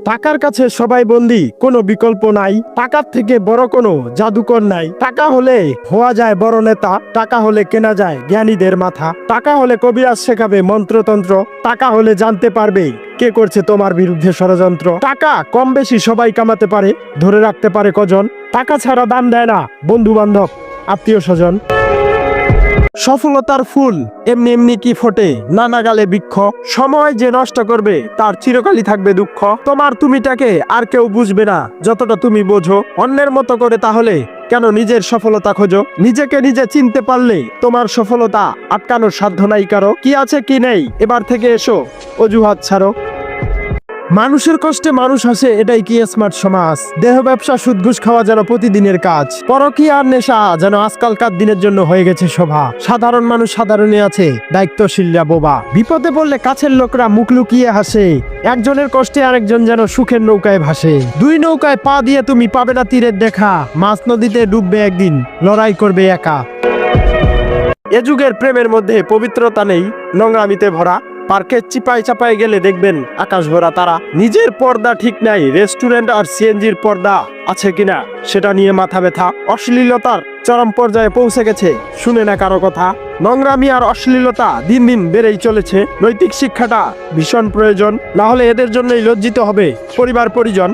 টাকার কাছে সবাই বন্দী, কোনো বিকল্প নাই। টাকার থেকে বড় কোনো জাদুকর নাই। টাকা হলে হওয়া যায় বড় নেতা, টাকা হলে কেনা যায় জ্ঞানীদের মাথা, টাকা হলে কবিরাজ শেখাবে মন্ত্রতন্ত্র, টাকা হলে জানতে পারবে কে করছে তোমার বিরুদ্ধে ষড়যন্ত্র। টাকা কম বেশি সবাই কামাতে পারে, ধরে রাখতে পারে কজন। টাকা ছাড়া দাম দেয় না বন্ধু বান্ধব, আত্মীয় স্বজন। সফলতার ফুল এমনি এমনি কি ফোটে, নানা গালে বৃক্ষ। সময় যে নষ্ট করবে তার চিরকালই থাকবে দুঃখ। তোমার তুমিটাকে আর কেউ বুঝবে না যতটা তুমি বোঝো। অন্যের মতো করে তাহলে কেন নিজের সফলতা খোঁজো? নিজেকে নিজে চিনতে পারলে তোমার সফলতা আটকানোর সাধ্য নাই কারো। কি আছে কি নেই এবার থেকে এসো, অজুহাত ছাড়ো। মানুষের কষ্টে মানুষ হাসে, এটাই কি স্মার্ট সমাজ? দেহ ব্যবসা সুদ ঘুষ খাওয়া যেন প্রতিদিনের কাজ। পরকীয়া আর নেশা যেন আজকালকার দিনের জন্য হয়ে গেছে শোভা। সাধারণ মানুষ সাধারণই আছে, দায়িত্বশীলরা বোবা। বিপদে পড়লে কাছের লোকরা মুখ লুকিয়ে হাসে। একজনের কষ্টে আরেকজন যেন সুখের নৌকায় ভাসে। দুই নৌকায় পা দিয়ে তুমি পাবে না তীরের দেখা, মাছ নদীতে ডুববে একদিন, লড়াই করবে একা। এ যুগের প্রেমের মধ্যে পবিত্রতা নেই, নোংরামিতে ভরা। পার্কে চিপায় চাপায় গেলে দেখবেন আকাশ ভরা তারা। নিজের পর্দা ঠিক নাই, রেস্টুরেন্ট আর সিএনজির পর্দা আছে কিনা সেটা নিয়ে মাথা ব্যথা। অশ্লীলতার চরম পর্যায়ে পৌঁছে গেছে, শুনে না কারো কথা। নোংরামি আর অশ্লীলতা দিন দিন বেড়েই চলেছে। নৈতিক শিক্ষাটা ভীষণ প্রয়োজন, না হলে এদের জন্যই লজ্জিত হবে পরিবার পরিজন।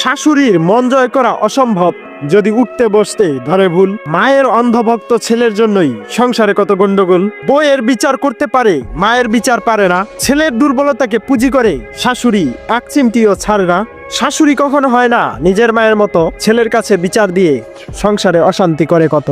শাশুড়ির মন জয় করা অসম্ভব যদি উঠতে বসতে ধরে ভুল। মায়ের অন্ধভক্ত ছেলের জন্যই সংসারে কত গন্ডগোল। বউয়ের বিচার করতে পারে, মায়ের বিচার পারে না। ছেলের দুর্বলতাকে পুঁজি করে শাশুড়ি এক চিমটিও ছাড়ে না। শাশুড়ি কখনো হয় না নিজের মায়ের মতো, ছেলের কাছে বিচার দিয়ে সংসারে অশান্তি করে কত।